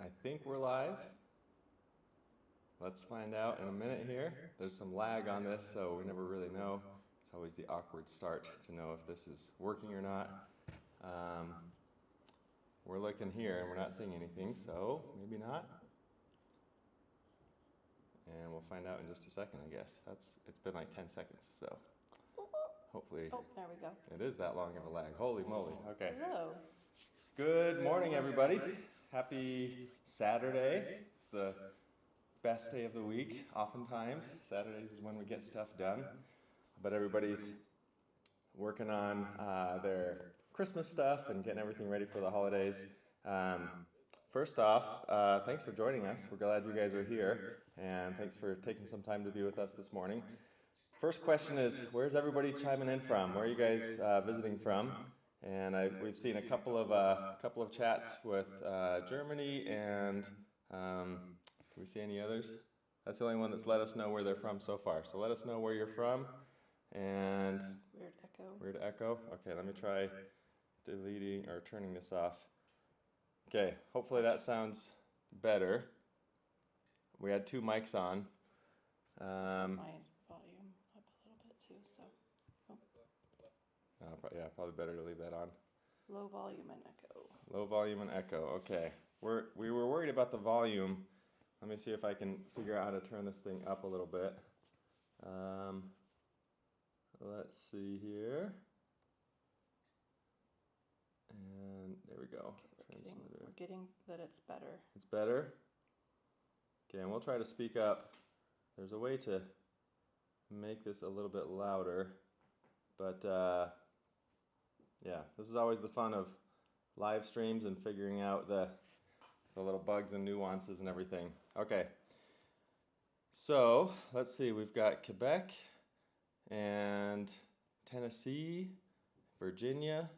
I think we're live. Let's find out in a minute here. There's some lag on this, so we never really know. It's always the awkward start to know if this is working or not. We're looking here and we're not seeing anything, so maybe not. And we'll find out in just a second, I guess. It's been like 10 seconds, so hopefully. Oh, there we go. It is that long of a lag. Holy moly. Okay. Hello. Good morning, everybody. Happy Saturday. It's the best day of the week, oftentimes. Saturdays is when we get stuff done. But everybody's working on their Christmas stuff and getting everything ready for the holidays. First off, thanks for joining us. We're glad you guys are here, and thanks for taking some time to be with us this morning. First question is, where's everybody chiming in from? Where are you guys visiting from? And we've seen a couple of chats with Germany, and can we see any others? That's the only one that's let us know where they're from so far. So let us know where you're from. And weird echo. Okay, let me try deleting or turning this off. Okay, hopefully that sounds better. We had two mics on. My volume up a little bit too, so. Yeah, probably better to leave that on. Low volume and echo. Low volume and echo. Okay, we were worried about the volume. Let me see if I can figure out how to turn this thing up a little bit. Let's see here. And there we go. Okay, we're getting that it's better. It's better? Okay, and we'll try to speak up. There's a way to make this a little bit louder, but yeah, this is always the fun of live streams and figuring out the little bugs and nuances and everything. Okay, so let's see, we've got Quebec and Tennessee, Virginia,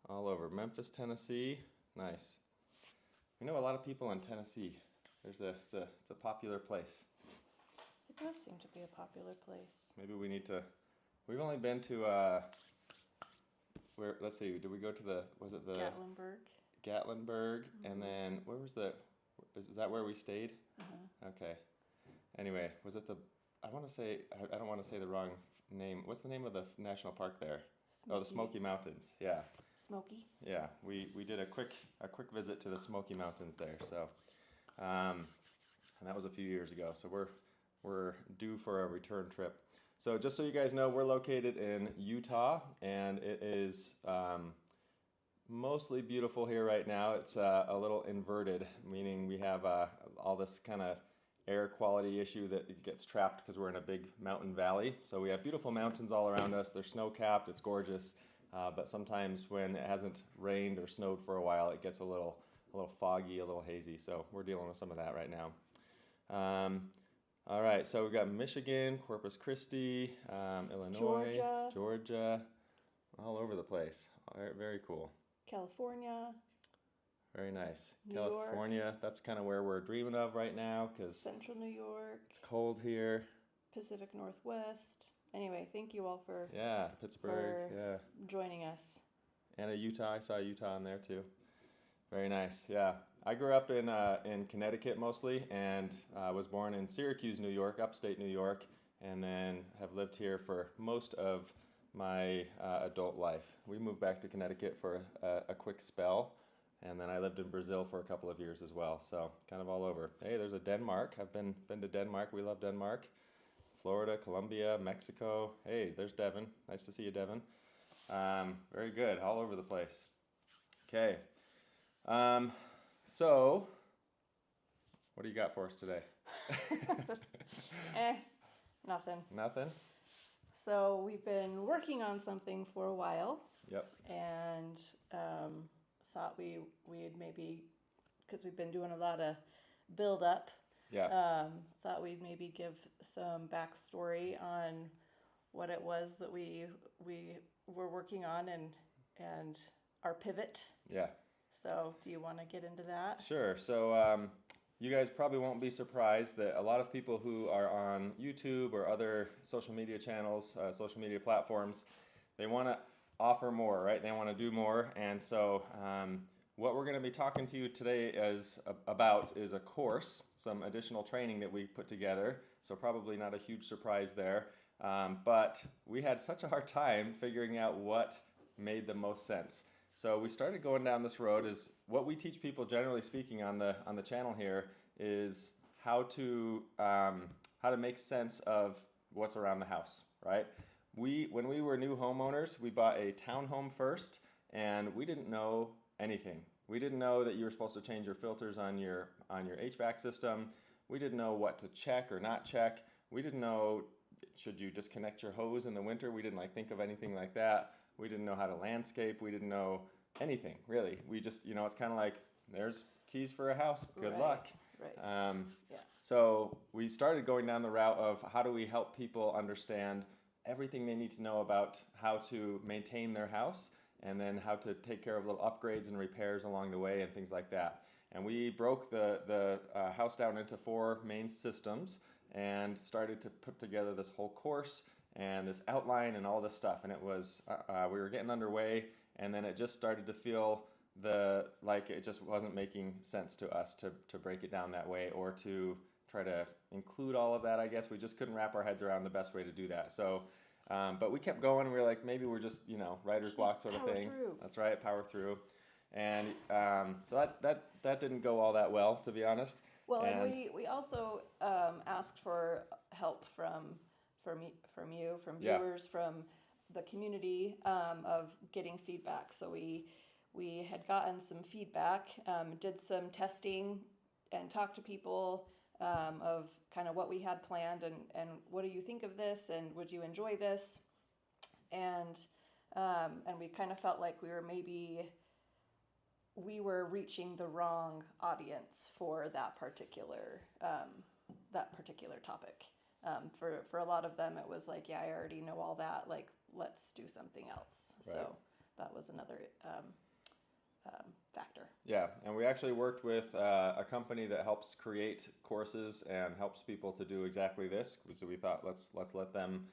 all over. Memphis, Tennessee, nice. We know a lot of people in Tennessee. It's a popular place. It does seem to be a popular place. Maybe we need to, we've only been to, let's see, did we go to was it the? Gatlinburg, and then, where was is that where we stayed? Okay. Anyway, was it I want to say, I don't want to say the wrong name. What's the name of the national park there? Oh, the Smoky Mountains, yeah. Smoky? Yeah, we did a quick visit to the Smoky Mountains there, so, and that was a few years ago, so we're due for a return trip. So just so you guys know, we're located in Utah, and it is mostly beautiful here right now. It's a little inverted, meaning we have all this kind of air quality issue that gets trapped because we're in a big mountain valley. So we have beautiful mountains all around us. They're snow-capped, it's gorgeous, but sometimes when it hasn't rained or snowed for a while, it gets a little foggy, a little hazy. So we're dealing with some of that right now. All right, so we've got Michigan, Corpus Christi, Illinois, Georgia, all over the place. Very cool. California. Very nice. New California, York. That's kind of where we're dreaming of right now because Central New York. It's cold here. Pacific Northwest. Anyway, thank you all for Pittsburgh, joining us. And Utah, I saw Utah in there too. Very nice, yeah. I grew up in Connecticut mostly, and was born in Syracuse, New York, upstate New York, and then have lived here for most of my adult life. We moved back to Connecticut for a quick spell, and then I lived in Brazil for a couple of years as well, so kind of all over. Hey, there's a Denmark. I've been to Denmark. We love Denmark. Florida, Colombia, Mexico. Hey, there's Devin. Nice to see you, Devin. Very good, all over the place. Okay. So, what do you got for us today? Nothing. Nothing? So we've been working on something for a while. Yep. And thought we'd maybe, because we've been doing a lot of build up. Yeah. Thought we'd maybe give some backstory on what it was that we were working on and our pivot. Yeah. So do you want to get into that? Sure. So you guys probably won't be surprised that a lot of people who are on YouTube or other social media channels, social media platforms, they want to offer more, right? They want to do more. And so what we're going to be talking to you today about is a course, some additional training that we put together. So probably not a huge surprise there. But we had such a hard time figuring out what made the most sense. So we started going down this road. Is what we teach people, generally speaking, on the channel here is how to make sense of what's around the house, right? When we were new homeowners, we bought a townhome first, and we didn't know anything. We didn't know that you were supposed to change your filters on your HVAC system. We didn't know what to check or not check. We didn't know, should you disconnect your hose in the winter? We didn't think of anything like that. We didn't know how to landscape. We didn't know anything, really. We just, it's kind of like, there's keys for a house. Good luck. Right. Yeah. So we started going down the route of how do we help people understand everything they need to know about how to maintain their house, and then how to take care of little upgrades and repairs along the way and things like that. And we broke the house down into 4 main systems and started to put together this whole course and this outline and all this stuff. And it was, we were getting underway, and then it just started to feel like it just wasn't making sense to us to break it down that way, or to try to include all of that. I guess we just couldn't wrap our heads around the best way to do that. So, but we kept going. We were like, maybe we're just, writer's block sort of thing. Through. That's right, power through. And so that didn't go all that well, to be honest. Well, and we also asked for help from you, from viewers, from the community, of getting feedback. So we had gotten some feedback, did some testing, and talked to people of kind of what we had planned, and what do you think of this, and would you enjoy this? And we kind of felt like we were reaching the wrong audience for that particular topic. For a lot of them, it was like, yeah, I already know all that. Like, let's do something else. Right. So that was another factor. Yeah, and we actually worked with a company that helps create courses and helps people to do exactly this. So we thought, let's let them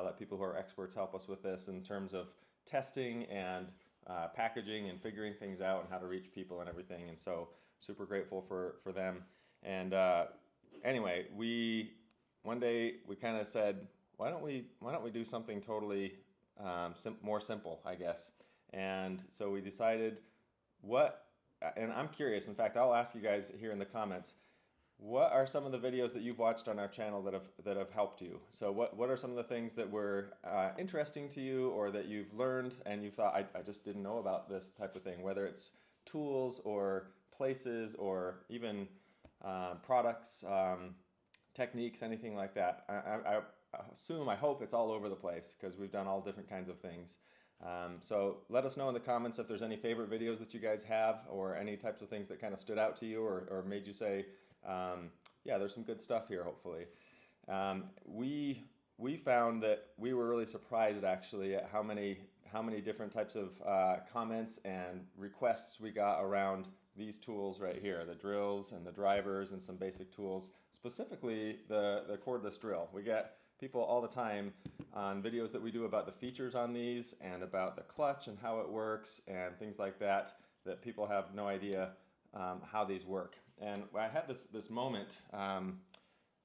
let people who are experts help us with this in terms of testing and packaging and figuring things out and how to reach people and everything. And so super grateful for them. And anyway, one day we kind of said, why don't we do something totally more simple, I guess. And so we decided and I'm curious, in fact, I'll ask you guys here in the comments, what are some of the videos that you've watched on our channel that have helped you? So what are some of the things that were interesting to you, or that you've learned and you thought, I just didn't know about this type of thing, whether it's tools or places or even products, techniques, anything like that. I hope it's all over the place, because we've done all different kinds of things. So let us know in the comments if there's any favorite videos that you guys have, or any types of things that kind of stood out to you, or made you say, yeah, there's some good stuff here, hopefully. We found that we were really surprised, actually, at how many different types of comments and requests we got around these tools right here, the drills and the drivers and some basic tools, specifically the cordless drill. We get people all the time on videos that we do about the features on these, and about the clutch and how it works and things like that people have no idea how these work. And I had this moment,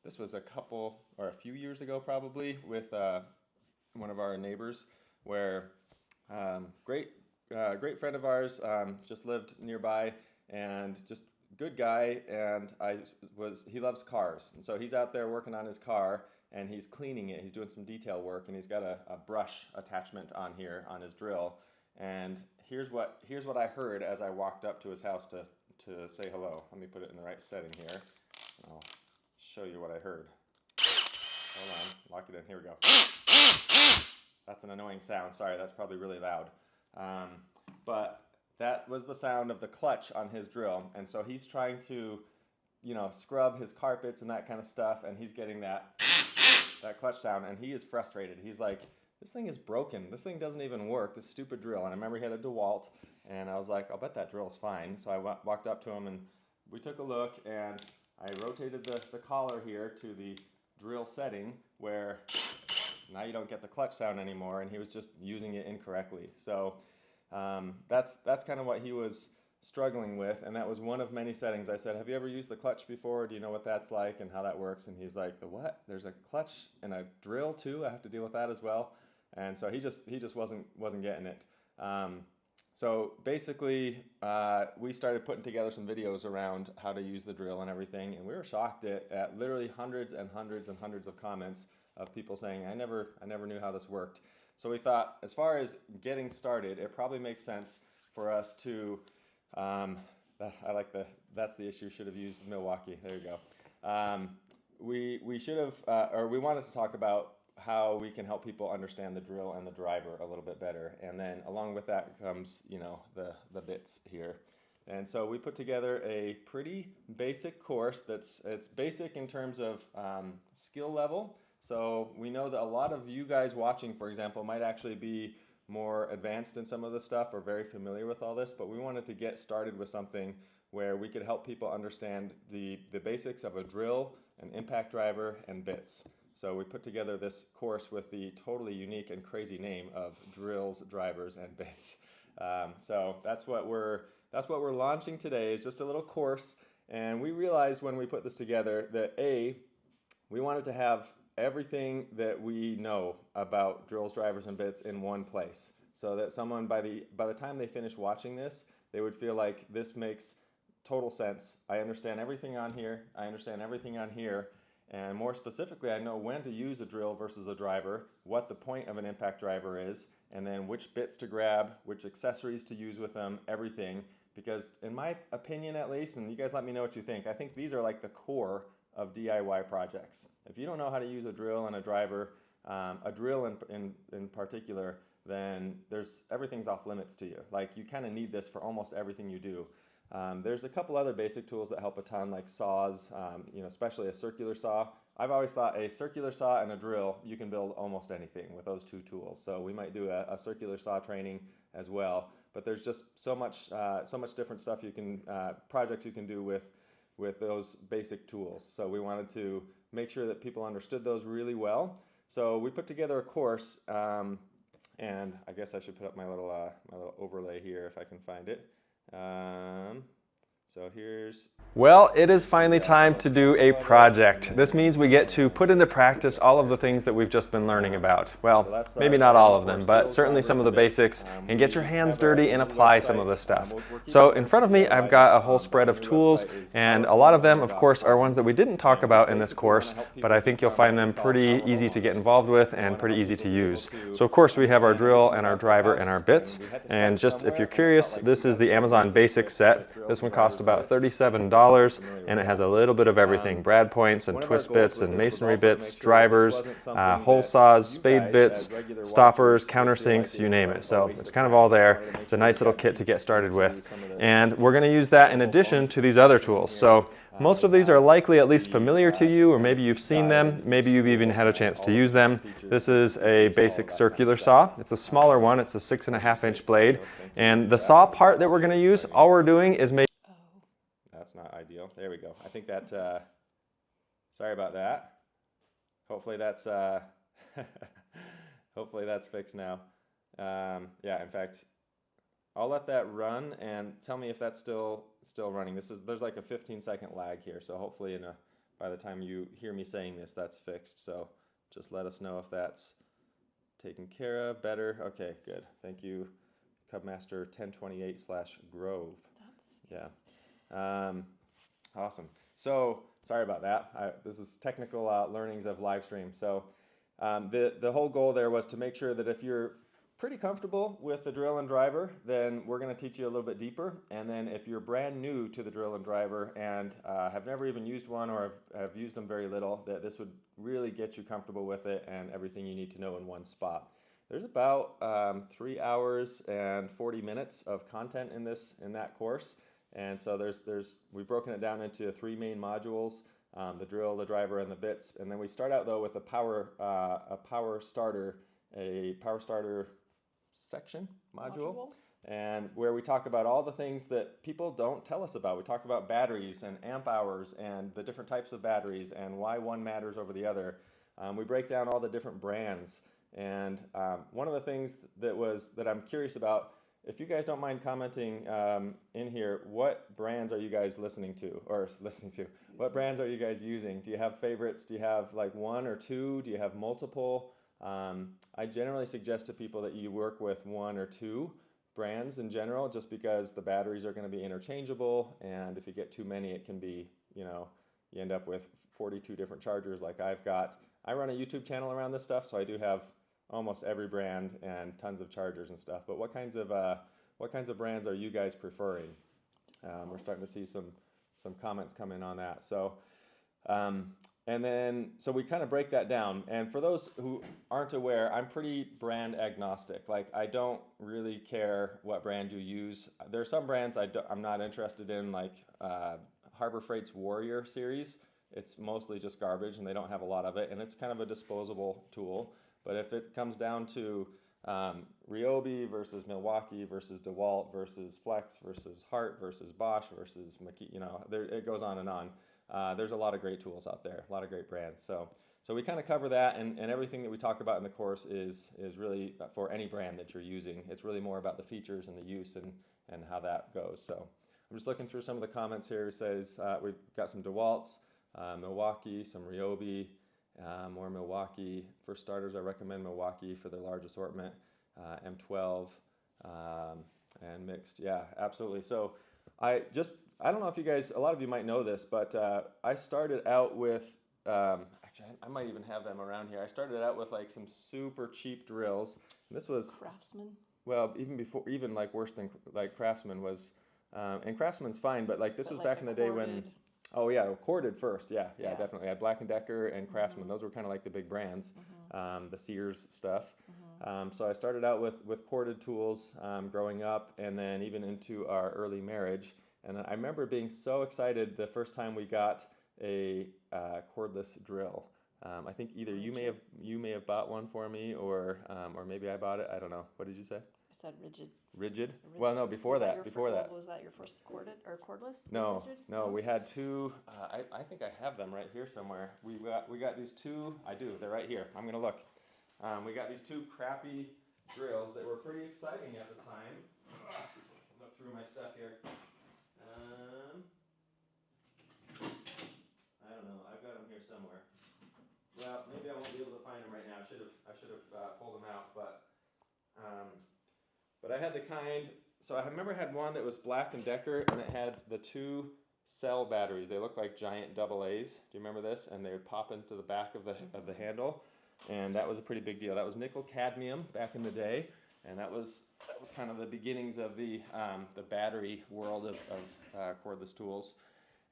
this was a few years ago probably, with one of our neighbors, where great friend of ours, just lived nearby, and just good guy, and he loves cars, and so he's out there working on his car, and he's cleaning it. He's doing some detail work, and he's got a brush attachment on here on his drill. And here's what I heard as I walked up to his house to say hello. Let me put it in the right setting here. I'll show you what I heard. Hold on, lock it in. Here we go. That's an annoying sound. Sorry, that's probably really loud. But that was the sound of the clutch on his drill. And so he's trying to, scrub his carpets and that kind of stuff, and he's getting that clutch sound, and he is frustrated. He's like, this thing is broken. This thing doesn't even work, this stupid drill. And I remember he had a DeWalt, and I was like, I'll bet that drill's fine. So I walked up to him, and we took a look, and I rotated the collar here to the drill setting, where now you don't get the clutch sound anymore, and he was just using it incorrectly. So that's kind of what he was struggling with, and that was one of many settings. I said, have you ever used the clutch before? Do you know what that's like and how that works? And he's like, the what? There's a clutch and a drill too? I have to deal with that as well. And so he just wasn't getting it. So basically, we started putting together some videos around how to use the drill and everything, and we were shocked at literally hundreds and hundreds and hundreds of comments of people saying, I never knew how this worked. So we thought, as far as getting started, it probably makes sense for us to, that's the issue, should have used Milwaukee, there you go. We should have, or we wanted to talk about how we can help people understand the drill and the driver a little bit better. And then along with that comes, you know, the bits here. And so we put together a pretty basic course it's basic in terms of skill level. So we know that a lot of you guys watching, for example, might actually be more advanced in some of this stuff or very familiar with all this, but we wanted to get started with something where we could help people understand the basics of a drill, an impact driver, and bits. So we put together this course with the totally unique and crazy name of drills, drivers, and bits. So that's what we're launching today, is just a little course. And we realized when we put this together that we wanted to have everything that we know about drills, drivers, and bits in one place, so that someone by the time they finish watching this, they would feel like this makes total sense. I understand everything on here. I understand everything on here. And more specifically, I know when to use a drill versus a driver, what the point of an impact driver is, and then which bits to grab, which accessories to use with them, everything. Because in my opinion at least, and you guys let me know what you think, I think these are like the core of DIY projects. If you don't know how to use a drill and a driver, a drill in particular, then everything's off limits to you. Like, you kind of need this for almost everything you do. There's a couple other basic tools that help a ton, like saws, you know, especially a circular saw. I've always thought a circular saw and a drill, you can build almost anything with those two tools. So we might do a circular saw training as well. But there's just so much different stuff you can, projects you can do with those basic tools. So we wanted to make sure that people understood those really well. So we put together a course, and I guess I should put up my little overlay here if I can find it. So here's... Well, it is finally time to do a project. This means we get to put into practice all of the things that we've just been learning about. Well, maybe not all of them, but certainly some of the basics, and get your hands dirty and apply some of this stuff. So in front of me, I've got a whole spread of tools, and a lot of them, of course, are ones that we didn't talk about in this course, but I think you'll find them pretty easy to get involved with and pretty easy to use. So of course, we have our drill and our driver and our bits, and just if you're curious, this is the Amazon Basics set. This one cost about $37, and it has a little bit of everything: brad points and twist bits and masonry bits, drivers, hole saws, spade bits, stoppers, countersinks, you name it. So it's kind of all there. It's a nice little kit to get started with, and we're going to use that in addition to these other tools. So most of these are likely at least familiar to you, or maybe you've seen them, maybe you've even had a chance to use them. This is a basic circular saw. It's a smaller one. It's a 6.5-inch blade, and the saw part that we're going to use, all we're doing is make... That's not ideal. There we go. I think that, sorry about that. Hopefully that's, hopefully that's fixed now. Yeah, in fact, I'll let that run and tell me if that's still running. There's like a 15-second lag here, so hopefully by the time you hear me saying this, that's fixed. So just let us know if that's taken care of. Better. Okay, good. Thank you, Cubmaster 1028/Grove. Yeah. Awesome. So sorry about that. This is technical learnings of live stream. So the whole goal there was to make sure that if you're pretty comfortable with the drill and driver, then we're going to teach you a little bit deeper. And then if you're brand new to the drill and driver and have never even used one or have used them very little, that this would really get you comfortable with it and everything you need to know in one spot. There's about 3 hours and 40 minutes of content in that course. And so we've broken it down into 3 main modules: the drill, the driver, and the bits. And then we start out though with a power starter section module, and where we talk about all the things that people don't tell us about. We talk about batteries and amp hours and the different types of batteries and why one matters over the other. We break down all the different brands. And one of the things that I'm curious about if you guys don't mind commenting in here, what brands are you guys listening to? What brands are you guys using? Do you have favorites? Do you have like one or two? Do you have multiple? I generally suggest to people that you work with one or two brands in general, just because the batteries are going to be interchangeable, and if you get too many, it can be, you end up with 42 different chargers like I've got. I run a YouTube channel around this stuff, so I do have almost every brand and tons of chargers and stuff. But what kinds of brands are you guys preferring? We're starting to see some comments come in on that. So, and then so we kind of break that down. And for those who aren't aware, I'm pretty brand agnostic. Like, I don't really care what brand you use. There are some brands I'm not interested in, like Harbor Freight's Warrior series. It's mostly just garbage, and they don't have a lot of it, and it's kind of a disposable tool. But if it comes down to Ryobi versus Milwaukee versus DeWalt versus Flex versus Hart versus Bosch versus it goes on and on. There's a lot of great tools out there, a lot of great brands. So we kind of cover that, and everything that we talk about in the course is really for any brand that you're using. It's really more about the features and the use and how that goes. So I'm just looking through some of the comments here. It says we've got some DeWalt's, Milwaukee, some Ryobi, more Milwaukee. For starters, I recommend Milwaukee for their large assortment, M12 and mixed. Yeah, absolutely. So I don't know if you guys, a lot of you might know this, but I started out with, actually I might even have them around here. I started out with like some super cheap drills. And this was Craftsman. Well, even like worse than like Craftsman was, and Craftsman's fine, but like this was back in the day when. Oh yeah, corded first. Yeah, definitely. I had Black & Decker and Craftsman. Those were kind of like the big brands, the Sears stuff. So I started out with corded tools growing up, and then even into our early marriage. And I remember being so excited the first time we got a cordless drill. I think either you may have bought one for me, or maybe I bought it. I don't know. What did you say? I said rigid. Rigid? Well, no, before that. Was that your first corded or cordless? No, we had two. I think I have them right here somewhere. We got these two. I do. They're right here. I'm gonna look. We got these two crappy drills that were pretty exciting at the time. Look through my stuff here. I don't know. I've got them here somewhere. Well, maybe I won't be able to find them right now. I should have pulled them out, but I had the kind. So I remember I had one that was Black & Decker, and it had the two cell batteries. They looked like giant AA's. Do you remember this? And they would pop into the back of the handle, and that was a pretty big deal. That was nickel cadmium back in the day, and that was kind of the beginnings of the battery world of cordless tools,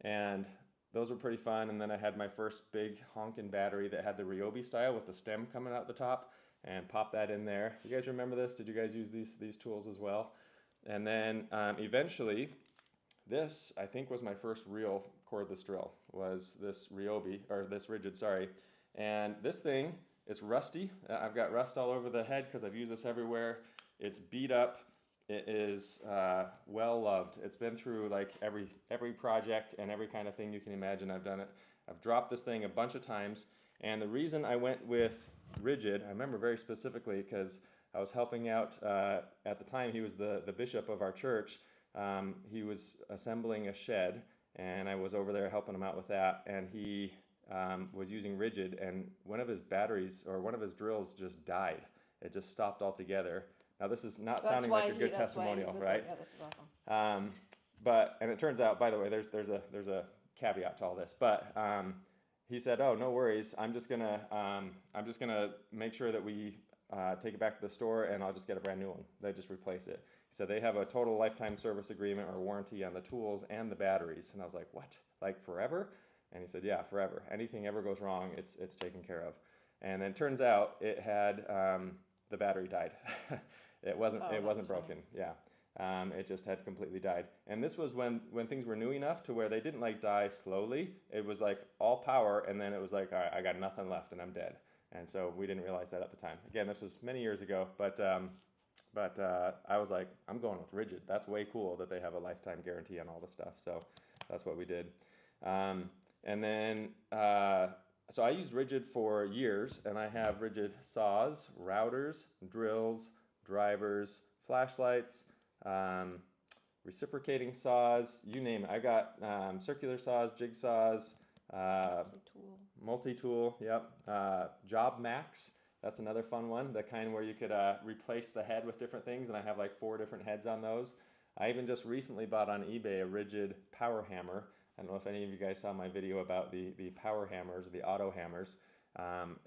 and those were pretty fun. And then I had my first big honkin' battery that had the Ryobi style with the stem coming out the top, and pop that in there. You guys remember this? Did you guys use these tools as well? And then eventually, this I think was my first real cordless drill, was this Ryobi, or this rigid, sorry. And this thing is rusty. I've got rust all over the head because I've used this everywhere. It's beat up. It is well loved. It's been through like every project and every kind of thing you can imagine. I've done it. I've dropped this thing a bunch of times. And the reason I went with rigid, I remember very specifically because I was helping out, at the time he was the bishop of our church. He was assembling a shed, and I was over there helping him out with that, and he was using rigid, and one of his batteries, or one of his drills just died. It just stopped altogether. Now this is not sounding like a good testimonial, right? Yeah, this is awesome. And it turns out, by the way, there's a caveat to all this, but he said, "Oh, no worries. I'm just gonna make sure that we take it back to the store, and I'll just get a brand new one. They just replace it." He said they have a total lifetime service agreement or warranty on the tools and the batteries, and I was like, "What? Like forever?" And he said, "Yeah, forever. Anything ever goes wrong, it's taken care of." And then it turns out it had the battery died. It wasn't broken. Funny. Yeah. It just had completely died. And this was when things were new enough to where they didn't like die slowly. It was like all power, and then it was like, all right, I got nothing left and I'm dead. And so we didn't realize that at the time. Again, this was many years ago, but I was like, I'm going with rigid. That's way cool that they have a lifetime guarantee on all the stuff. So that's what we did. And then, so I used rigid for years, and I have rigid saws, routers, drills, drivers, flashlights, reciprocating saws, you name it. I got circular saws, jigsaws, multi-tool, yep. Job Max, that's another fun one, the kind where you could replace the head with different things, and I have like 4 different heads on those. I even just recently bought on eBay a rigid power hammer. I don't know if any of you guys saw my video about the power hammers, or the auto hammers,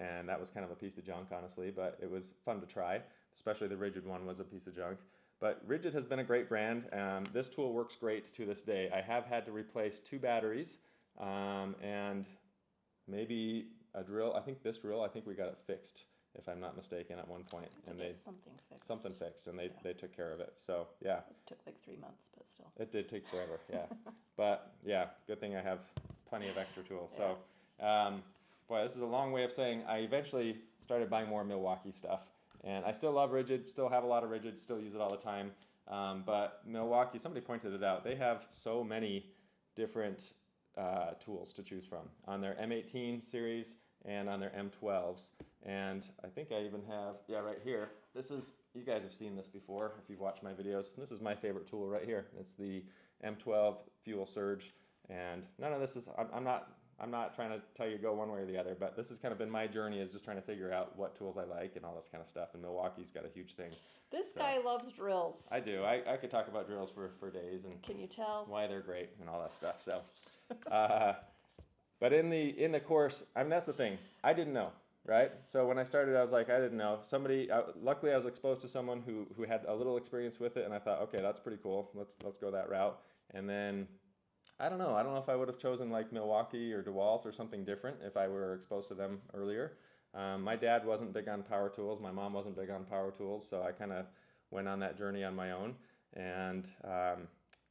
and that was kind of a piece of junk, honestly, but it was fun to try, especially the rigid one was a piece of junk. But Rigid has been a great brand. This tool works great to this day. I have had to replace 2 batteries and maybe a drill. I think this drill, I think we got it fixed, if I'm not mistaken, at one point. And they something fixed, and they took care of it. So yeah, it took like 3 months, but still. It did take forever, yeah. But yeah, good thing I have plenty of extra tools. Yeah. So boy, this is a long way of saying I eventually started buying more Milwaukee stuff. And I still love Rigid, still have a lot of Rigid, still use it all the time. But Milwaukee, somebody pointed it out, they have so many different tools to choose from on their M18 series and on their M12s. And I think I even have, yeah, right here. This is, you guys have seen this before if you've watched my videos. This is my favorite tool right here. It's the M12 Fuel Surge. And none of this is, I'm not trying to tell you go one way or the other, but this has kind of been my journey, is just trying to figure out what tools I like and all this kind of stuff. And Milwaukee's got a huge thing. This guy loves drills. I do. I could talk about drills for days, and can you tell why they're great and all that stuff. So, but in the course, I mean, that's the thing. I didn't know, right? So when I started, I was like, I didn't know. Luckily, I was exposed to someone who had a little experience with it, and I thought, okay, that's pretty cool. Let's go that route. And then I don't know if I would have chosen like Milwaukee or DeWalt or something different if I were exposed to them earlier. My dad wasn't big on power tools. My mom wasn't big on power tools, so I kind of went on that journey on my own. And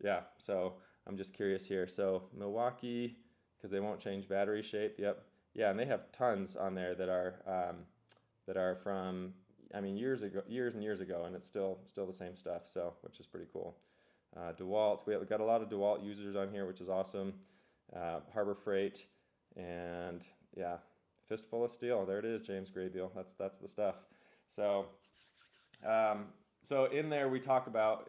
yeah, so I'm just curious here. So Milwaukee, because they won't change battery shape. Yep. Yeah, and they have tons on there that are from, I mean, years and years ago, and it's still the same stuff. So, which is pretty cool. DeWalt, we got a lot of DeWalt users on here, which is awesome. Harbor Freight, and yeah, Fistful of Steel. There it is, James Graybeal. That's the stuff. So, so in there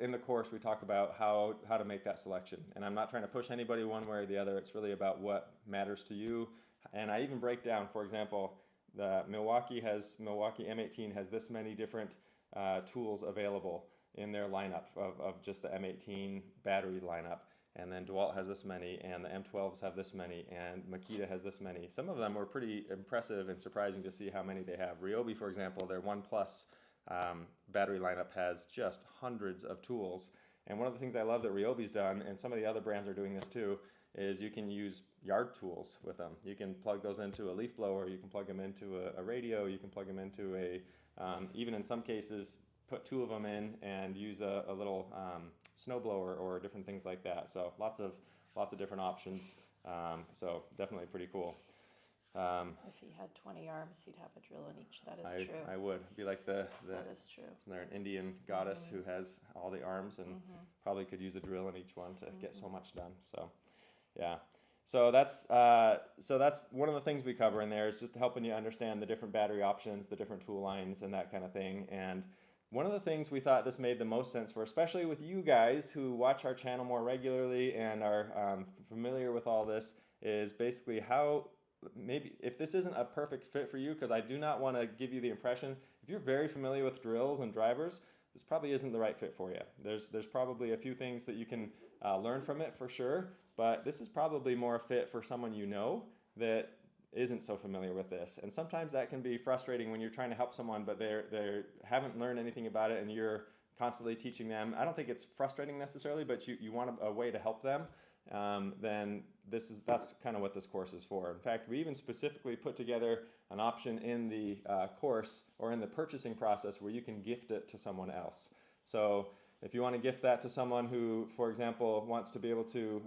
in the course we talk about how to make that selection. And I'm not trying to push anybody one way or the other. It's really about what matters to you. And I even break down, for example, the Milwaukee M18 has this many different tools available in their lineup of just the M18 battery lineup. And then DeWalt has this many, and the M12s have this many, and Makita has this many. Some of them were pretty impressive and surprising to see how many they have. Ryobi, for example, their One Plus battery lineup has just hundreds of tools. And one of the things I love that Ryobi's done, and some of the other brands are doing this too, is you can use yard tools with them. You can plug those into a leaf blower, you can plug them into a radio, you can plug them into a, even in some cases, put 2 of them in and use a little snow blower or different things like that. So lots of different options. So definitely pretty cool. If he had 20 arms, he'd have a drill in each. That is true. I would be like that is true. Isn't there an Indian goddess who has all the arms and probably could use a drill in each one to get so much done. So yeah. So that's one of the things we cover in there, is just helping you understand the different battery options, the different tool lines, and that kind of thing. And one of the things we thought this made the most sense for, especially with you guys who watch our channel more regularly and are familiar with all this, is basically how, maybe if this isn't a perfect fit for you, because I do not want to give you the impression, if you're very familiar with drills and drivers, this probably isn't the right fit for you. There's probably a few things that you can learn from it for sure, but this is probably more fit for someone you know that isn't so familiar with this. And sometimes that can be frustrating when you're trying to help someone, but they haven't learned anything about it and you're constantly teaching them. I don't think it's frustrating necessarily, but you want a way to help them. Then that's kind of what this course is for. In fact, we even specifically put together an option in the course or in the purchasing process where you can gift it to someone else. So if you want to gift that to someone who, for example, wants to be able to,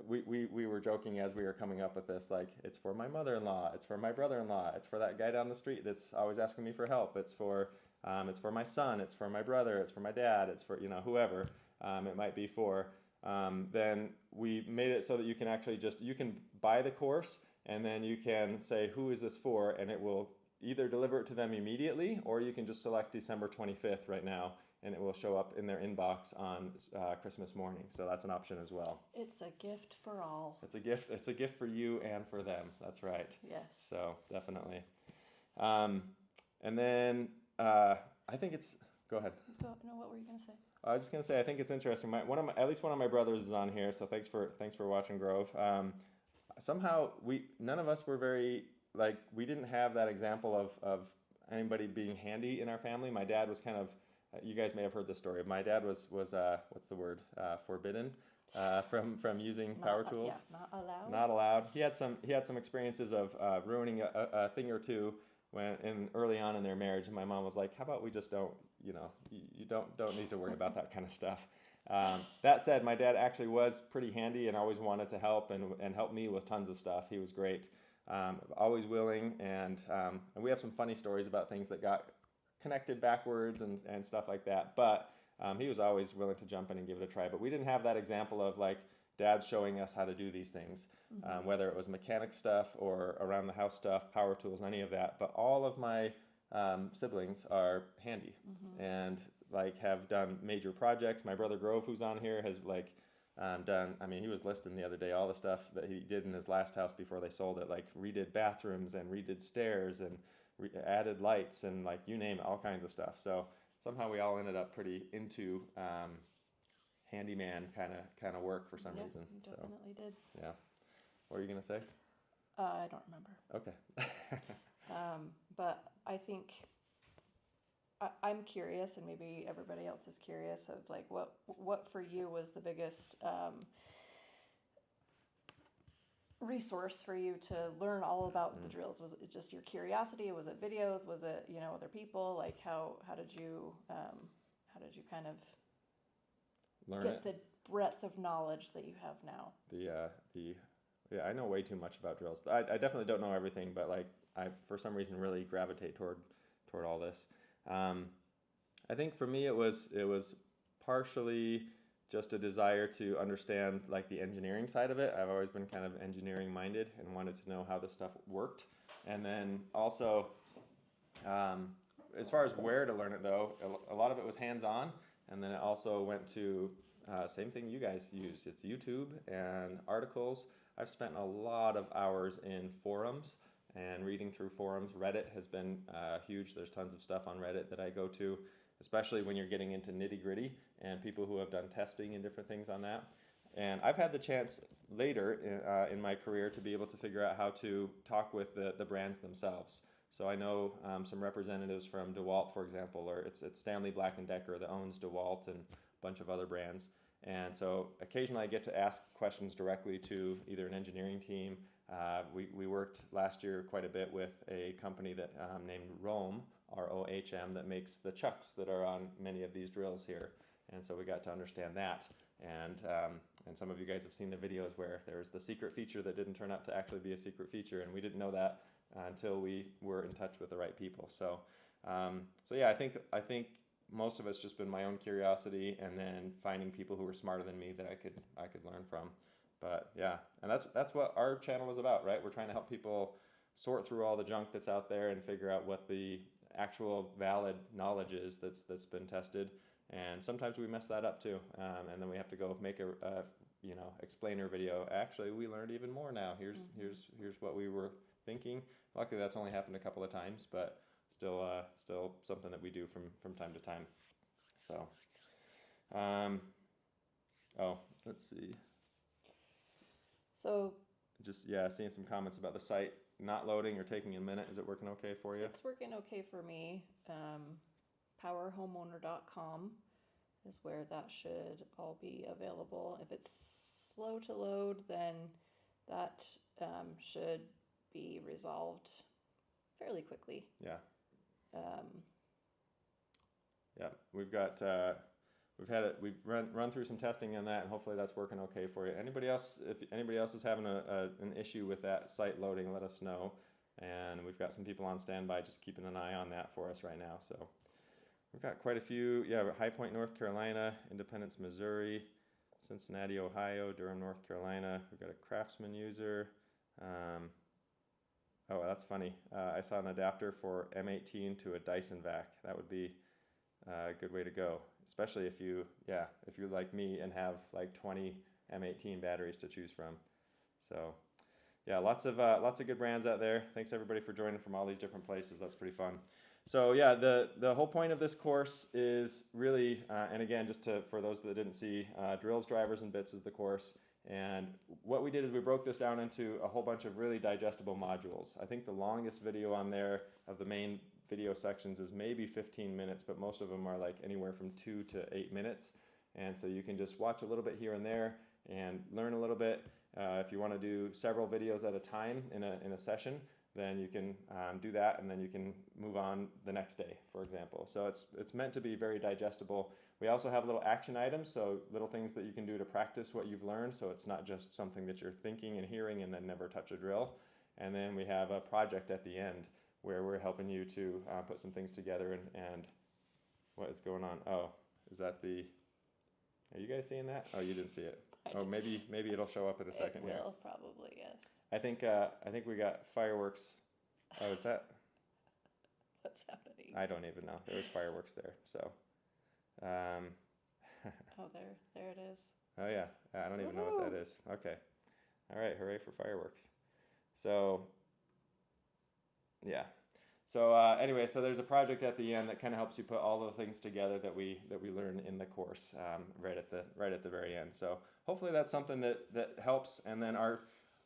we were joking as we were coming up with this, like, it's for my mother-in-law, it's for my brother-in-law, it's for that guy down the street that's always asking me for help, it's for my son, it's for my brother, it's for my dad, it's for, whoever it might be for. Then we made it so that you can actually you can buy the course and then you can say, who is this for? And it will either deliver it to them immediately, or you can just select December 25th right now and it will show up in their inbox on Christmas morning. So that's an option as well. It's a gift for all. It's a gift. It's a gift for you and for them. That's right. Yes. So definitely. And then I think it's. Go ahead. No, what were you gonna say? I was just gonna say I think it's interesting. At least one of my brothers is on here. So thanks for watching Grove. Somehow none of us were very we didn't have that example of anybody being handy in our family. My dad was kind of. You guys may have heard this story. My dad was what's the word? Forbidden from using power tools. Yeah, not allowed. Not allowed. He had some experiences of ruining a thing or two early on in their marriage, and my mom was like, "How about we just don't, you don't need to worry about that kind of stuff." That said, my dad actually was pretty handy and always wanted to help and help me with tons of stuff. He was great, always willing, and we have some funny stories about things that got connected backwards and stuff like that. But he was always willing to jump in and give it a try. But we didn't have that example of dad showing us how to do these things, whether it was mechanic stuff or around the house stuff, power tools, any of that. But all of my siblings are handy and have done major projects. My brother Grove, who's on here, has done. I mean, he was listing the other day all the stuff that he did in his last house before they sold it. Redid bathrooms and redid stairs and added lights and you name it, all kinds of stuff. So somehow we all ended up pretty into handyman kind of work for some reason. Definitely did. Yeah. What were you gonna say? I don't remember. Okay. But I think I'm curious, and maybe everybody else is curious of what for you was the biggest resource for you to learn all about the drills? Was it just your curiosity? Was it videos? Was it other people? How did you kind of get the breadth of knowledge that you have now? Yeah, I know way too much about drills. I definitely don't know everything, but I for some reason really gravitate toward all this. I think for me it was partially just a desire to understand the engineering side of it. I've always been kind of engineering minded and wanted to know how this stuff worked. And then also, as far as where to learn it though, a lot of it was hands-on. And then it also went to, same thing you guys use. It's YouTube and articles. I've spent a lot of hours in forums and reading through forums. Reddit has been huge. There's tons of stuff on Reddit that I go to, especially when you're getting into nitty-gritty and people who have done testing and different things on that. And I've had the chance later in my career to be able to figure out how to talk with the brands themselves. So I know some representatives from DeWalt, for example, or it's Stanley Black & Decker that owns DeWalt and a bunch of other brands. And so occasionally I get to ask questions directly to either an engineering team. We worked last year quite a bit with a company that named Rohm, R-O-H-M, that makes the chucks that are on many of these drills here. And so we got to understand that. And some of you guys have seen the videos where there's the secret feature that didn't turn out to actually be a secret feature, and we didn't know that until we were in touch with the right people. So yeah, I think most of it's just been my own curiosity, and then finding people who were smarter than me that I could learn from. But yeah, and that's what our channel is about, right? We're trying to help people sort through all the junk that's out there and figure out what the actual valid knowledge is that's been tested. And sometimes we mess that up too, and then we have to go make a explainer video. Actually, we learned even more now. Here's what we were thinking. Luckily, that's only happened a couple of times, but still something that we do from time to time. So, let's see. So, just seeing some comments about the site not loading or taking a minute. Is it working okay for you? It's working okay for me. Powerhomeowner.com is where that should all be available. If it's slow to load, then that should be resolved fairly quickly. Yeah. Yeah, we've run through some testing on that, and hopefully that's working okay for you. If anybody else is having an issue with that site loading, let us know. And we've got some people on standby just keeping an eye on that for us right now. So we've got quite a few. Yeah, High Point, North Carolina, Independence, Missouri, Cincinnati, Ohio, Durham, North Carolina. We've got a Craftsman user. Oh, that's funny. I saw an adapter for M18 to a Dyson vac. That would be a good way to go, especially if you're like me and have like 20 M18 batteries to choose from. So yeah, lots of good brands out there. Thanks everybody for joining from all these different places. That's pretty fun. So yeah, the whole point of this course is really, and again, for those that didn't see, drills, drivers, and bits is the course. And what we did is we broke this down into a whole bunch of really digestible modules. I think the longest video on there of the main video sections is maybe 15 minutes, but most of them are like anywhere from 2 to 8 minutes. And so you can just watch a little bit here and there and learn a little bit. If you want to do several videos at a time in a session, then you can do that, and then you can move on the next day, for example. So it's meant to be very digestible. We also have little action items, so little things that you can do to practice what you've learned, so it's not just something that you're thinking and hearing and then never touch a drill. And then we have a project at the end where we're helping you to put some things together. And what is going on? Oh, is that are you guys seeing that? Oh, you didn't see it. Oh, maybe it'll show up in a second here. It will, probably, yes. I think we got fireworks. Oh, is that? What's happening? I don't even know. There was fireworks there. So. Oh, there it is. Oh yeah, I don't even know what that is. Okay. All right. Hooray for fireworks. So. Yeah. So anyway, so there's a project at the end that kind of helps you put all the things together that we learn in the course right at the very end. So hopefully that's something that helps. And then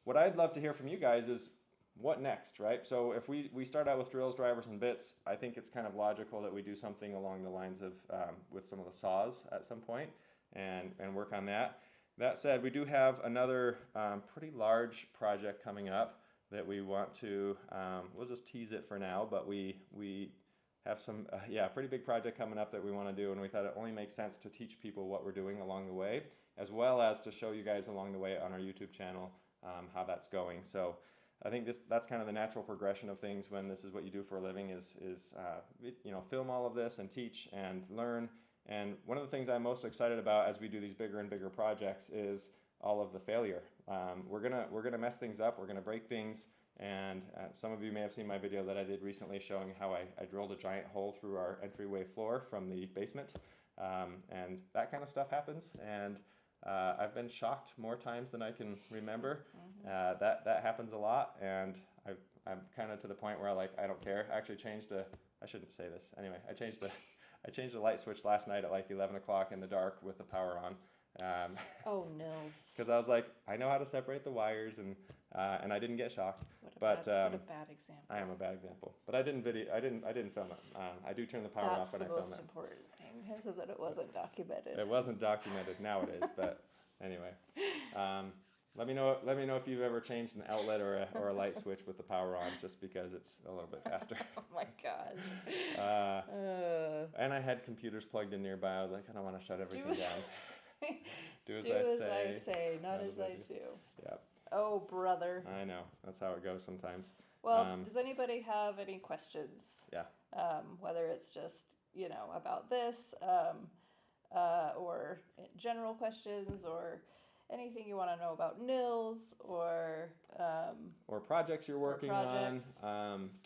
what I'd love to hear from you guys is what next, right? So if we start out with drills, drivers, and bits, I think it's kind of logical that we do something along the lines of with some of the saws at some point and work on that. That said, we do have another pretty large project coming up that we want to, we'll just tease it for now, but we have some, pretty big project coming up that we want to do, and we thought it only makes sense to teach people what we're doing along the way, as well as to show you guys along the way on our YouTube channel how that's going. So I think that's kind of the natural progression of things when this is what you do for a living is film all of this and teach and learn. And one of the things I'm most excited about as we do these bigger and bigger projects is all of the failure. We're gonna mess things up. We're gonna break things. And some of you may have seen my video that I did recently showing how I drilled a giant hole through our entryway floor from the basement. And that kind of stuff happens. And I've been shocked more times than I can remember. Mm-hmm. That happens a lot. And I'm kind of to the point where I don't care. I actually I shouldn't say this. Anyway, I changed the light switch last night at like 11 o'clock in the dark with the power on. Oh, Nils. Because I was like, I know how to separate the wires, and I didn't get shocked. What a bad example. I am a bad example. But I didn't film it. I do turn the power off when I film it. That's the most important thing, is that it wasn't documented. It wasn't documented. Now it is. But anyway, let me know if you've ever changed an outlet or a light switch with the power on, just because it's a little bit faster. Oh my gosh. And I had computers plugged in nearby. I was like, I don't want to shut everything down. Do as I say, not as I do. Yeah. Oh, brother. I know. That's how it goes sometimes. Well, does anybody have any questions? Yeah. Whether it's just, about this, or general questions, or anything you want to know about Nils, or projects you're working on,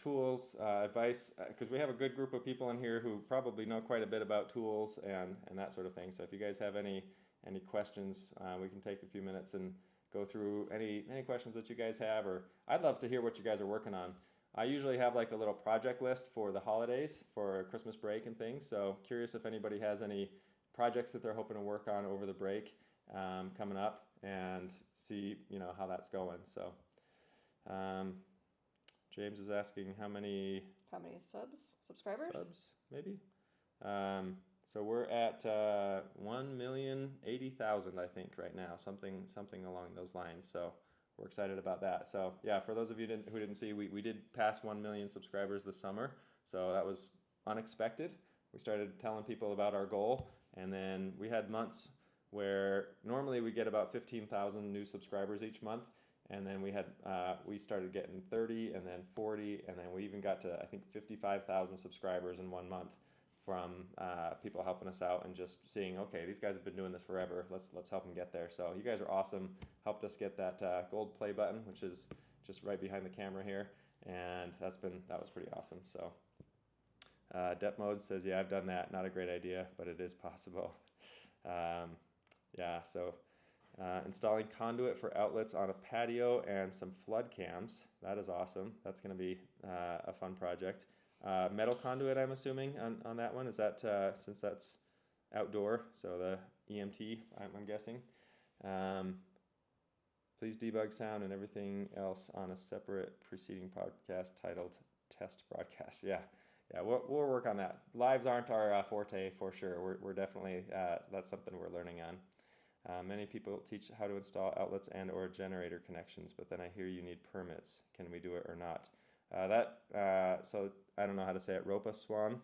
tools, advice, because we have a good group of people in here who probably know quite a bit about tools and that sort of thing. So if you guys have any questions, we can take a few minutes and go through any questions that you guys have, or I'd love to hear what you guys are working on. I usually have like a little project list for the holidays, for Christmas break and things. So curious if anybody has any projects that they're hoping to work on over the break coming up, and see how that's going. So James is asking how many subscribers? Maybe. So we're at 1,080,000, I think, right now, something along those lines. So we're excited about that. So yeah, for those of you who didn't see, we did pass 1 million subscribers this summer. So that was unexpected. We started telling people about our goal, and then we had months where normally we get about 15,000 new subscribers each month, and then we started getting 30, and then 40, and then we even got to, I think, 55,000 subscribers in 1 month from people helping us out and just seeing, okay, these guys have been doing this forever. Let's help them get there. So you guys are awesome. Helped us get that gold play button, which is just right behind the camera here, and that was pretty awesome. So Depth Mode says, yeah, I've done that. Not a great idea, but it is possible. Yeah, so installing conduit for outlets on a patio and some flood cams. That is awesome. That's going to be a fun project. Metal conduit, I'm assuming, on that one. Is that, since that's outdoor, so the EMT, I'm guessing. Please debug sound and everything else on a separate preceding podcast titled Test Broadcast. Yeah, we'll work on that. Lives aren't our forte for sure. We're definitely, that's something we're learning on. Many people teach how to install outlets and or generator connections, but then I hear you need permits. Can we do it or not? So I don't know how to say it, Ropa Swan.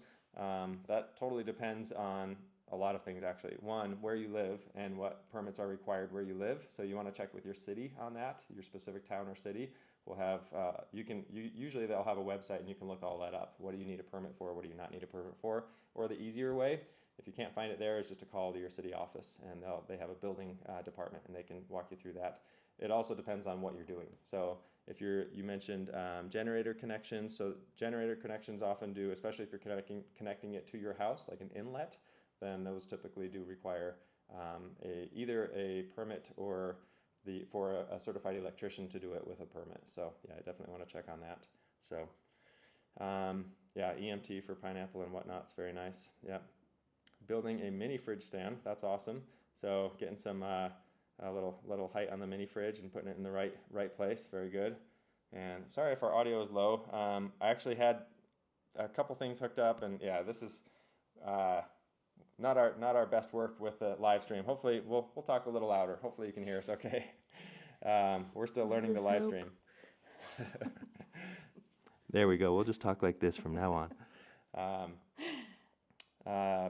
That totally depends on a lot of things actually. One, where you live and what permits are required where you live. So you want to check with your city on that, your specific town or city. We'll have, usually they'll have a website and you can look all that up. What do you need a permit for? What do you not need a permit for? Or the easier way, if you can't find it there, is just a call to your city office, and they have a building department and they can walk you through that. It also depends on what you're doing. So if you mentioned generator connections, so generator connections often do, especially if you're connecting it to your house, like an inlet, then those typically do require either a permit or for a certified electrician to do it with a permit. So yeah, I definitely want to check on that. So yeah, EMT for pineapple and whatnot, it's very nice. Yeah. Building a mini fridge stand, that's awesome. So getting some a little height on the mini fridge and putting it in the right place, very good. And sorry if our audio is low. I actually had a couple things hooked up, and yeah, this is not our best work with the live stream. Hopefully we'll talk a little louder. Hopefully you can hear us okay. We're still learning the live stream. There we go. We'll just talk like this from now on.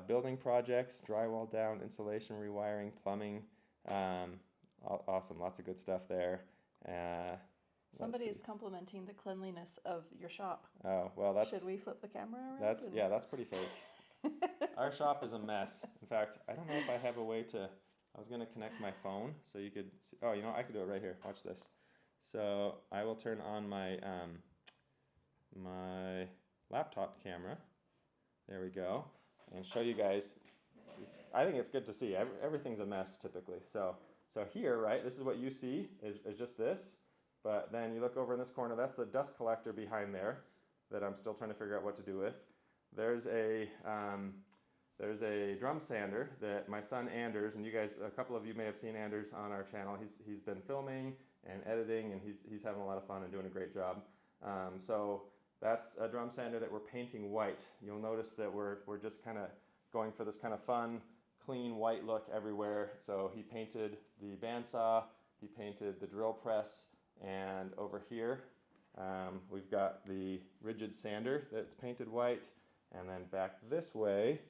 Building projects, drywall down, insulation, rewiring, plumbing. Awesome, lots of good stuff there. Somebody is complimenting the cleanliness of your shop. Oh, well, Should we flip the camera around? That's pretty fake. Our shop is a mess. In fact, I don't know if I have a way to, I was going to connect my phone so you could see, oh, I could do it right here. Watch this. So I will turn on my my laptop camera. There we go. And show you guys. I think it's good to see. Everything's a mess typically. So here, right, this is what you see is just this. But then you look over in this corner, that's the dust collector behind there that I'm still trying to figure out what to do with. There's a drum sander that my son Anders, and you guys, a couple of you may have seen Anders on our channel. He's been filming and editing, and he's having a lot of fun and doing a great job. So that's a drum sander that we're painting white. You'll notice that we're just kind of going for this kind of fun, clean white look everywhere. So he painted the bandsaw, he painted the drill press, and over here we've got the rigid sander that's painted white. And then back this way,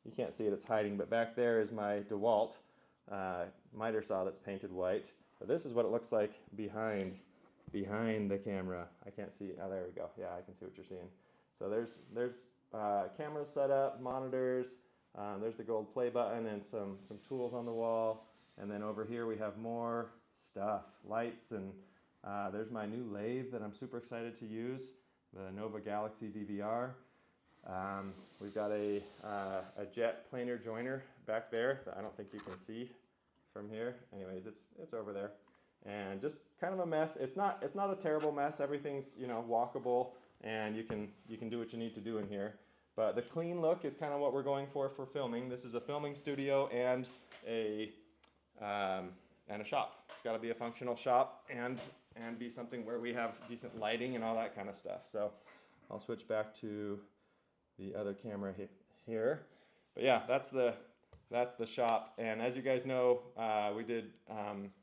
you can't see it, it's hiding, but back there is my DeWalt miter saw that's painted white. But this is what it looks like behind the camera. I can't see, oh there we go, yeah, I can see what you're seeing. So there's cameras set up, monitors, there's the gold play button and some tools on the wall. And then over here we have more stuff, lights, and there's my new lathe that I'm super excited to use, the Nova Galaxy DVR. We've got a jet planer joiner back there that I don't think you can see from here. Anyways, it's over there. And just kind of a mess. It's not a terrible mess. Everything's walkable, and you can do what you need to do in here. But the clean look is kind of what we're going for filming. This is a filming studio and a shop. It's got to be a functional shop and be something where we have decent lighting and all that kind of stuff. So I'll switch back to the other camera here. But yeah, that's the shop. And as you guys know, we did,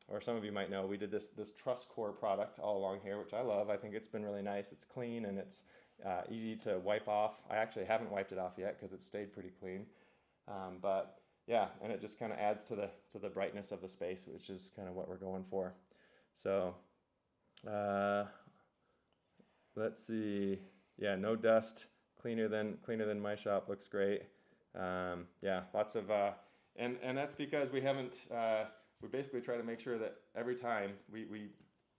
or some of you might know, we did this truss core product all along here, which I love. I think it's been really nice. It's clean and it's easy to wipe off. I actually haven't wiped it off yet because it stayed pretty clean. But yeah, and it just kind of adds to the brightness of the space, which is kind of what we're going for. So let's see. Yeah, no dust. Cleaner than my shop, looks great. Yeah, lots of, and that's because we haven't, we basically try to make sure that every time we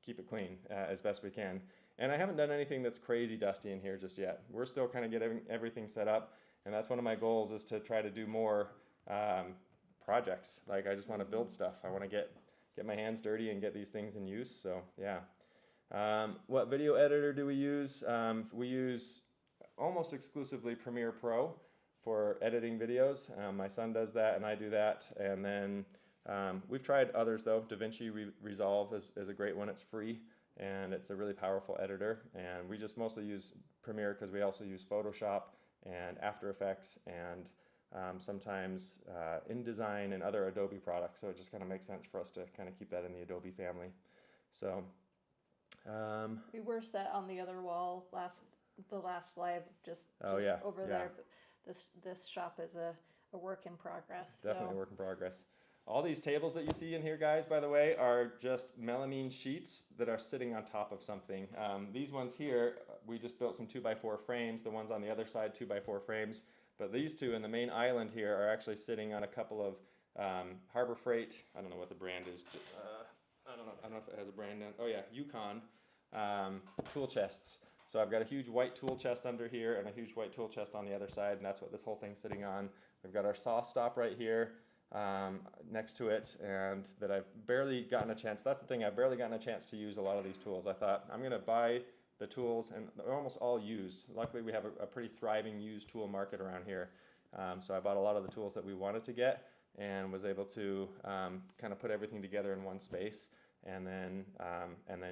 keep it clean as best we can. And I haven't done anything that's crazy dusty in here just yet. We're still kind of getting everything set up, and that's one of my goals, is to try to do more projects. Like, I just want to build stuff. I want to get my hands dirty and get these things in use. So yeah. What video editor do we use? We use almost exclusively Premiere Pro for editing videos. My son does that and I do that. And then we've tried others though. DaVinci Resolve is a great one. It's free and it's a really powerful editor. And we just mostly use Premiere because we also use Photoshop and After Effects and sometimes InDesign and other Adobe products. So it just kind of makes sense for us to kind of keep that in the Adobe family. So we were set on the other wall the last live just yeah, over there. But this shop is a work in progress. Definitely a work in progress. All these tables that you see in here, guys, by the way, are just melamine sheets that are sitting on top of something. These ones here, we just built some 2x4 frames. The ones on the other side, 2x4 frames. But these two in the main island here are actually sitting on a couple of Harbor Freight. I don't know what the brand is. I don't know if it has a brand name. Oh yeah, Yukon tool chests. So I've got a huge white tool chest under here and a huge white tool chest on the other side, and that's what this whole thing's sitting on. We've got our saw stop right here next to it, and that I've barely gotten a chance. That's the thing, I've barely gotten a chance to use a lot of these tools. I thought I'm going to buy the tools, and they're almost all used. Luckily, we have a pretty thriving used tool market around here. So I bought a lot of the tools that we wanted to get and was able to kind of put everything together in one space. And then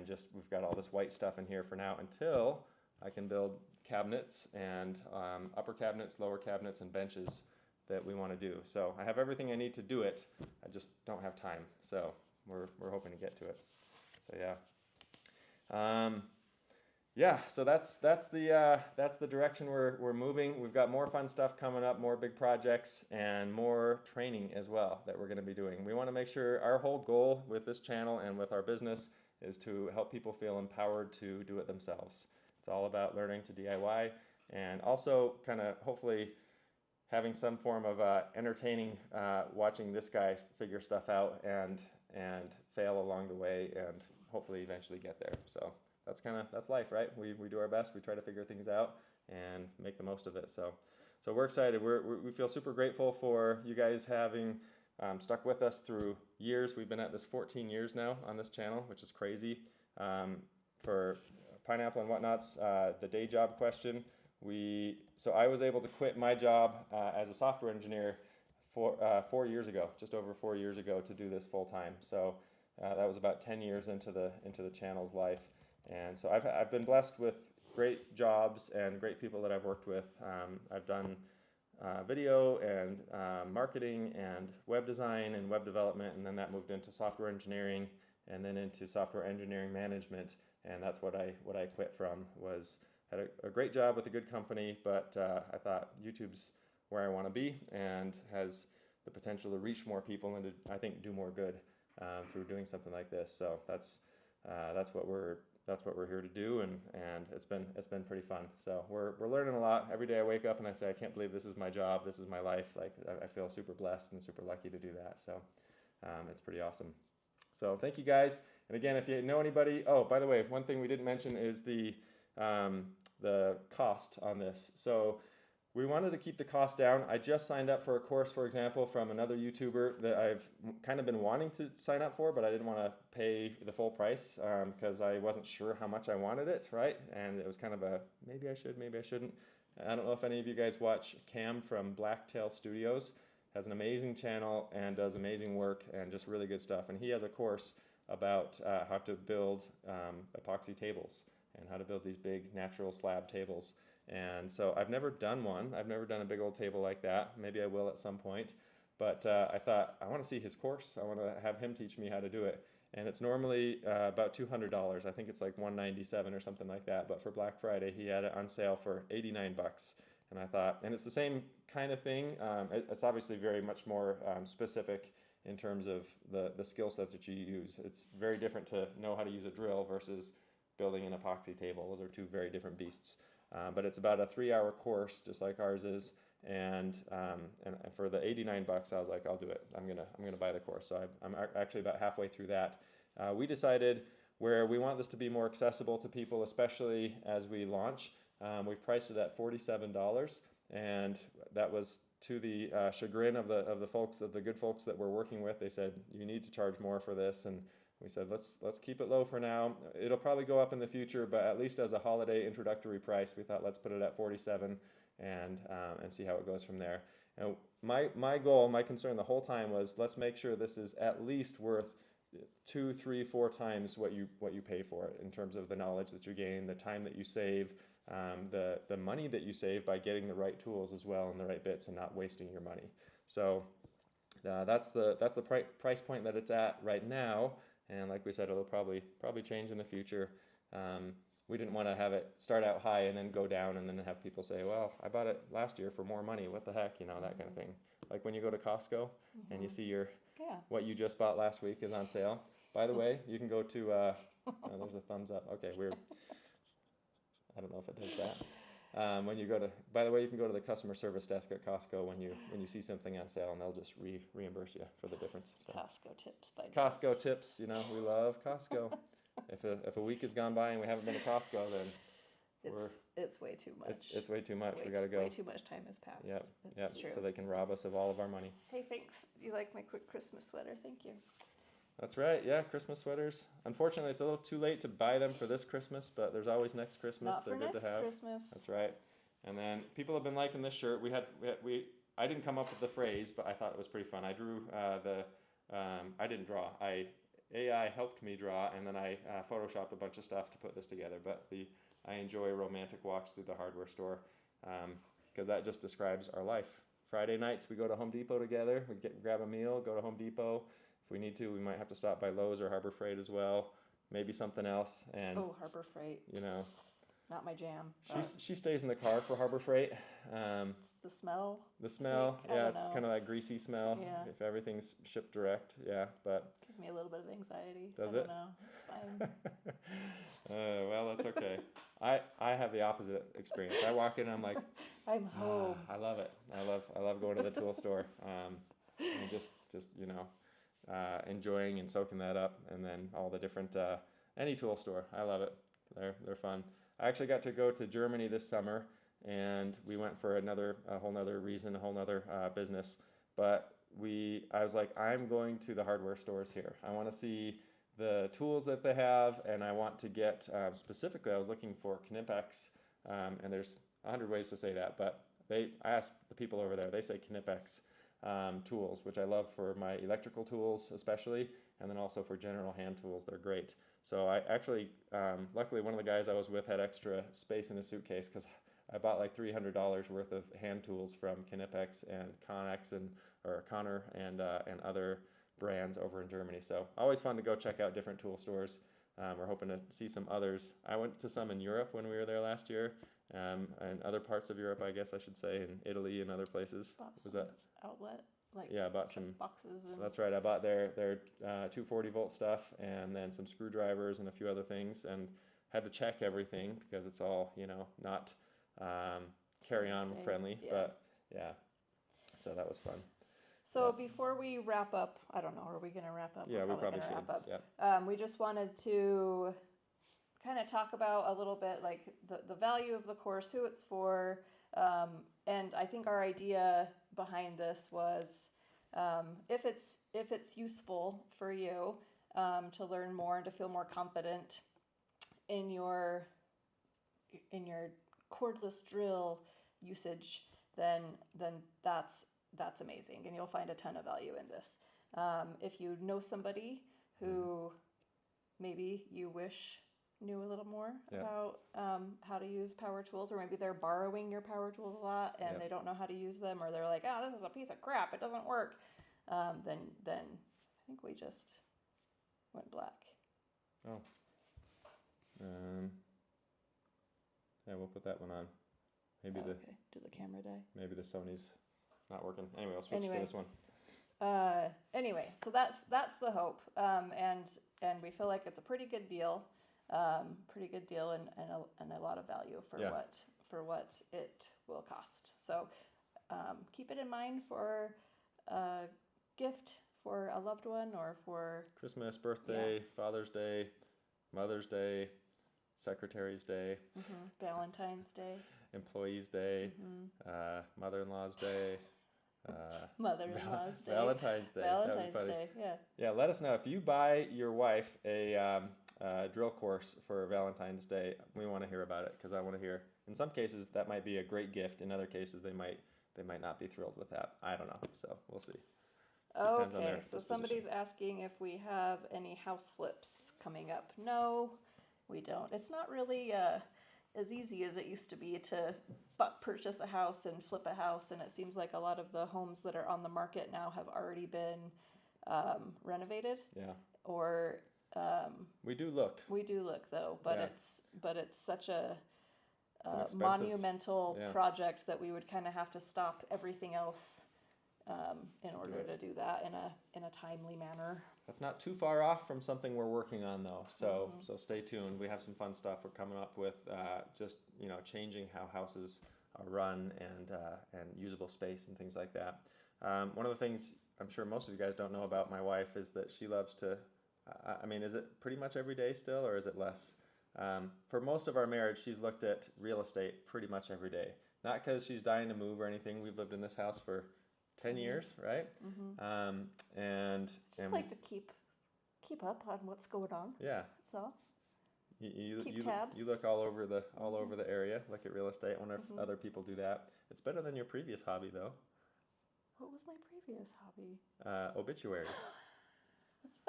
just we've got all this white stuff in here for now until I can build cabinets and upper cabinets, lower cabinets, and benches that we want to do. So I have everything I need to do it. I just don't have time. So we're hoping to get to it. So yeah. Yeah, so that's the direction we're moving. We've got more fun stuff coming up, more big projects, and more training as well that we're going to be doing. We want to make sure our whole goal with this channel and with our business is to help people feel empowered to do it themselves. It's all about learning to DIY and also kind of hopefully having some form of entertaining watching this guy figure stuff out and fail along the way and hopefully eventually get there. So that's life, right? We do our best. We try to figure things out and make the most of it. So we're excited. We feel super grateful for you guys having stuck with us through years. We've been at this 14 years now on this channel, which is crazy. For Pineapple and Whatnots, the day job question. So I was able to quit my job as a software engineer 4 years ago, just over 4 years ago, to do this full time. So that was about 10 years into the channel's life. And so I've been blessed with great jobs and great people that I've worked with. I've done video and marketing and web design and web development, and then that moved into software engineering and then into software engineering management. And that's what I quit from. Had a great job with a good company, but I thought YouTube's where I want to be and has the potential to reach more people and to, I think, do more good through doing something like this. So that's what we're here to do, and it's been pretty fun. So we're learning a lot. Every day I wake up and I say, I can't believe this is my job, this is my life. Like, I feel super blessed and super lucky to do that. So it's pretty awesome. So thank you guys. And again, if you know anybody, oh, by the way, one thing we didn't mention is the cost on this. So we wanted to keep the cost down. I just signed up for a course, for example, from another YouTuber that I've kind of been wanting to sign up for, but I didn't want to pay the full price because I wasn't sure how much I wanted it, right? And it was kind of a, maybe I should, maybe I shouldn't. I don't know if any of you guys watch Cam from Blacktail Studios. Has an amazing channel and does amazing work and just really good stuff. And he has a course about how to build epoxy tables and how to build these big natural slab tables. And so I've never done one. I've never done a big old table like that. Maybe I will at some point. But I thought, I want to see his course. I want to have him teach me how to do it. And it's normally about $200. I think it's like $197 or something like that. But for Black Friday, he had it on sale for $89. And I thought, and it's the same kind of thing. It's obviously very much more specific in terms of the skill set that you use. It's very different to know how to use a drill versus building an epoxy table. Those are two very different beasts. But it's about a 3-hour course, just like ours is. And for the $89, I was like, I'll do it. I'm gonna buy the course. So I'm actually about halfway through that. We decided where we want this to be more accessible to people, especially as we launch. We've priced it at $47, and that was to the chagrin of the folks, of the good folks that we're working with. They said, you need to charge more for this, and we said, let's keep it low for now. It'll probably go up in the future, but at least as a holiday introductory price, we thought let's put it at 47 and see how it goes from there. And my goal, my concern the whole time was, let's make sure this is at least worth 2, 3, 4 times what you pay for it, in terms of the knowledge that you gain, the time that you save, the money that you save by getting the right tools as well and the right bits and not wasting your money. So that's the price point that it's at right now. And like we said, it'll probably change in the future. We didn't want to have it start out high and then go down and then have people say, well, I bought it last year for more money. What the heck? You know, that kind of thing. Like when you go to Costco and you see what you just bought last week is on sale. By the way, you can go to, oh, there's a thumbs up. Okay, weird. I don't know if it does that. When you go to, by the way, you can go to the customer service desk at Costco when you see something on sale, and they'll just reimburse you for the difference. So. Costco tips by Costco tips, you know, we love Costco. If a week has gone by and we haven't been to Costco, then it's way too much. It's way too much. We got to go. Way too much time has passed. Yep. So they can rob us of all of our money. Hey, thanks. You like my quick Christmas sweater? Thank you. That's right. Yeah, Christmas sweaters. Unfortunately, it's a little too late to buy them for this Christmas, but there's always next Christmas. Not They're for good next to have. Christmas. That's right. And then people have been liking this shirt. I didn't come up with the phrase, but I thought it was pretty fun. I drew I didn't draw. AI helped me draw, and then I photoshopped a bunch of stuff to put this together. But I enjoy romantic walks through the hardware store, because that just describes our life. Friday nights we go to Home Depot together. We grab a meal, go to Home Depot. If we need to, we might have to stop by Lowe's or Harbor Freight as well. Maybe something else. And Harbor Freight. You know, not my jam. She stays in the car for Harbor Freight. It's the smell. The smell, it's kind of that greasy smell. Yeah. If everything's shipped direct, but gives me a little bit of anxiety. Does I it? don't know. It's fine. Well, that's okay. I have the opposite experience. I walk in and I'm like, I'm home. I love it. I love going to the tool store. And just enjoying and soaking that up, and then all the different any tool store. I love it. They're fun. I actually got to go to Germany this summer, and we went for a whole nother reason, a whole nother business. But I was like, I'm going to the hardware stores here. I want to see the tools that they have, and I want to get, specifically, I was looking for Knipex, and there's 100 ways to say that, but I asked the people over there, they say Knipex tools, which I love for my electrical tools especially, and then also for general hand tools. They're great. So I actually, luckily one of the guys I was with had extra space in his suitcase, because I bought like $300 worth of hand tools from Knipex and Connor and other brands over in Germany. So always fun to go check out different tool stores. We're hoping to see some others. I went to some in Europe when we were there last year, and other parts of Europe, I guess I should say, in Italy and other places. Was that outlet? I bought some boxes. That's right. I bought their 240 volt stuff, and then some screwdrivers and a few other things, and had to check everything because it's all not carry-on friendly. Yeah. But yeah, so that was fun. So before we wrap up, I don't know, are we going to wrap up? Yeah, we probably should. Wrap up. Yeah. We just wanted to kind of talk about a little bit like the value of the course, who it's for, and I think our idea behind this was if it's useful for you to learn more and to feel more confident in your cordless drill usage, then that's amazing, and you'll find a ton of value in this. If you know somebody who maybe you wish knew a little more about how to use power tools, or maybe they're borrowing your power tools a lot and they don't know how to use them, or they're like, this is a piece of crap, it doesn't work, then I think we just went black. Yeah, we'll put that one on. Maybe Did the camera die? Maybe the Sony's not working. Anyway, I'll switch to this one. Anyway, so that's the hope, and we feel like it's a pretty good deal, and a lot of value for what it will cost. So keep it in mind for a gift for a loved one, or for Christmas, birthday, Father's Day, Mother's Day, Secretary's Day, Valentine's Day, Employees Day, Mother-in-law's Day, Mother-in-law's Day, Valentine's Day. That would be funny. Day, yeah. Yeah, let us know if you buy your wife a drill course for Valentine's Day. We want to hear about it because I want to hear. In some cases, that might be a great gift. In other cases, they might not be thrilled with that. I don't know. So we'll see. Depends on their Okay, so disposition. somebody's asking if we have any house flips coming up. No, we don't. It's not really as easy as it used to be to purchase a house and flip a house, and it seems like a lot of the homes that are on the market now have already been renovated. Yeah. Or we do look. We do look though, but Yeah. it's such a expensive, monumental yeah. project that we would kind of have to stop everything else in order to do that in a timely manner. That's not too far off from something we're working on though, so stay tuned. We have some fun stuff we're coming up with, just changing how houses are run and usable space and things like that. One of the things I'm sure most of you guys don't know about my wife is that she loves to, I mean, is it pretty much every day still, or is it less? For most of our marriage, she's looked at real estate pretty much every day. Not because she's dying to move or anything. We've lived in this house for 10 years, right? And just like to keep up on what's going on. Yeah. That's all. You tabs. You look all over the area, look at real estate. I wonder if other people do that. It's better than your previous hobby, though. What was my previous hobby? Obituaries.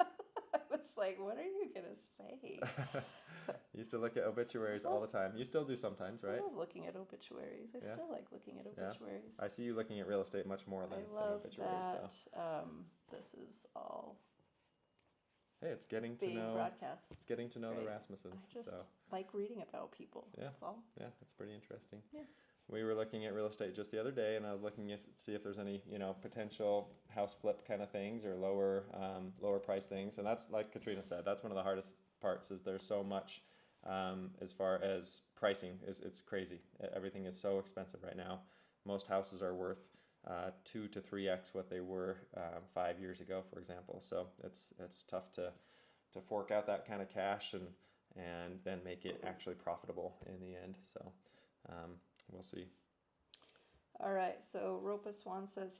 I was like, what are you gonna say? You used to look at obituaries all the time. You still do sometimes, right? I love looking at obituaries. I still like looking at obituaries. I see you looking at real estate much more than obituaries, though. This is all. Hey, it's getting to know. Broadcast. It's getting to know great. the Rasmussens. I just like reading about people. Yeah. That's all. Yeah, that's pretty interesting. Yeah. We were looking at real estate just the other day, and I was looking see if there's any potential house flip kind of things or lower price things. And that's like Katrina said, that's one of the hardest parts. Is there's so much as far as pricing it's crazy. Everything is so expensive right now. Most houses are worth 2 to 3x what they were 5 years ago, for example. So it's tough to fork out that kind of cash and then make it actually profitable in the end. So we'll see. All right. So Ropa Swan says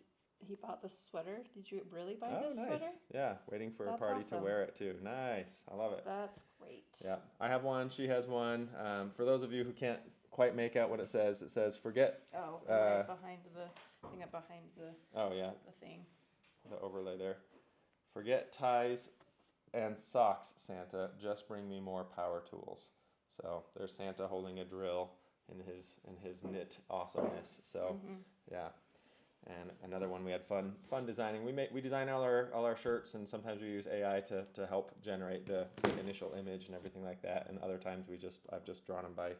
he bought this sweater. Did you really buy this nice. sweater? Yeah, waiting for a That's party awesome. to wear it too. Nice. I love it. That's great. Yeah, I have one. She has one. For those of you who can't quite make out what it says forget. Oh, right behind the Oh yeah. the thing. The overlay there. Forget ties and socks, Santa. Just bring me more power tools. So there's Santa holding a drill in his knit awesomeness. So yeah. And another one we had fun designing. We design all our shirts, and sometimes we use AI to help generate the initial image and everything like that. And other times I've just drawn them by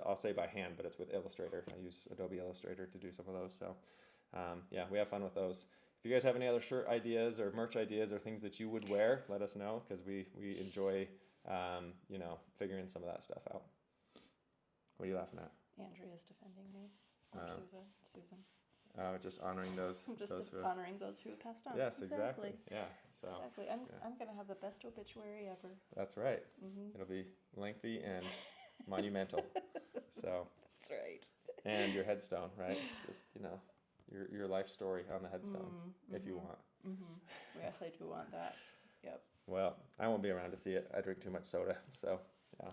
I'll say by hand, but it's with Illustrator. I use Adobe Illustrator to do some of those. So yeah, we have fun with those. If you guys have any other shirt ideas or merch ideas or things that you would wear, let us know, because we enjoy figuring some of that stuff out. What are you laughing at? Andrea's defending me. Or Susan. Oh, just honoring those. Honoring those who passed on. Yes, exactly. Yeah. So. Exactly. I'm gonna have the best obituary ever. That's right. It'll be lengthy and monumental. So. That's right. And your headstone, right? Just your life story on the headstone, if you want. Yes, I do want that. Yep. Well, I won't be around to see it. I drink too much soda, so yeah.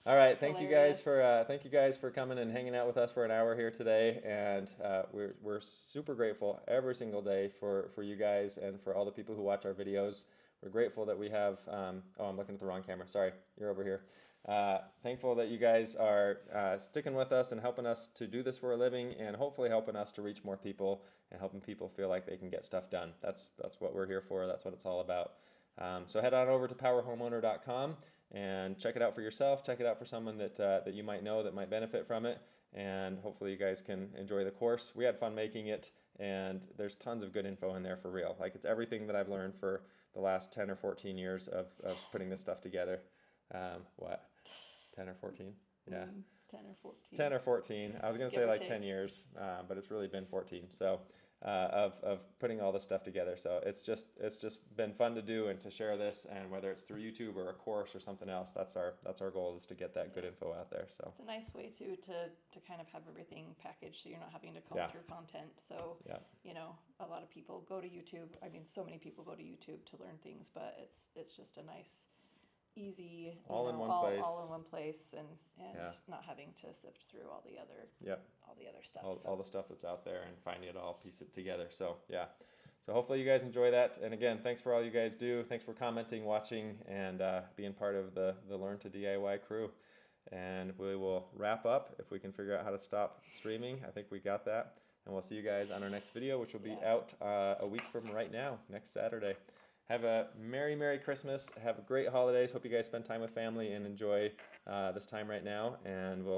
All right, thank you guys for coming and hanging out with us for an hour here today, and we're super grateful every single day for you guys and for all the people who watch our videos. We're grateful that we have. I'm looking at the wrong camera. Sorry, you're over here. Thankful that you guys are sticking with us and helping us to do this for a living, and hopefully helping us to reach more people and helping people feel like they can get stuff done. That's what we're here for. That's what it's all about. So head on over to powerhomeowner.com and check it out for yourself. Check it out for someone that you might know that might benefit from it, and hopefully you guys can enjoy the course. We had fun making it, and there's tons of good info in there for real. Like, it's everything that I've learned for the last 10 or 14 years of putting this stuff together. What? 10 or 14? Yeah. 10 or 14. 10 or 14. I was going to say like 10 years, but it's really been 14. So of putting all this stuff together. So it's just been fun to do and to share this, and whether it's through YouTube or a course or something else, that's our goal, is to get that good info out there. So it's a nice way to kind of have everything packaged, so you're not having to comb Yeah. through content. So Yeah. you know, a lot of people go to YouTube. I mean, so many people go to YouTube to learn things, but it's just a nice, easy, All in one place. all in one place, and Yeah. not having to sift through all the other Yep. stuff. All the stuff that's out there, and finding it all, piece it together. So yeah. So hopefully you guys enjoy that. And again, thanks for all you guys do. Thanks for commenting, watching, and being part of the Learn to DIY crew. And we will wrap up if we can figure out how to stop streaming. I think we got that. And we'll see you guys on our next video, which will be out a week from right now, next Saturday. Have a Merry Christmas. Have a great holidays. Hope you guys spend time with family and enjoy this time right now. And we'll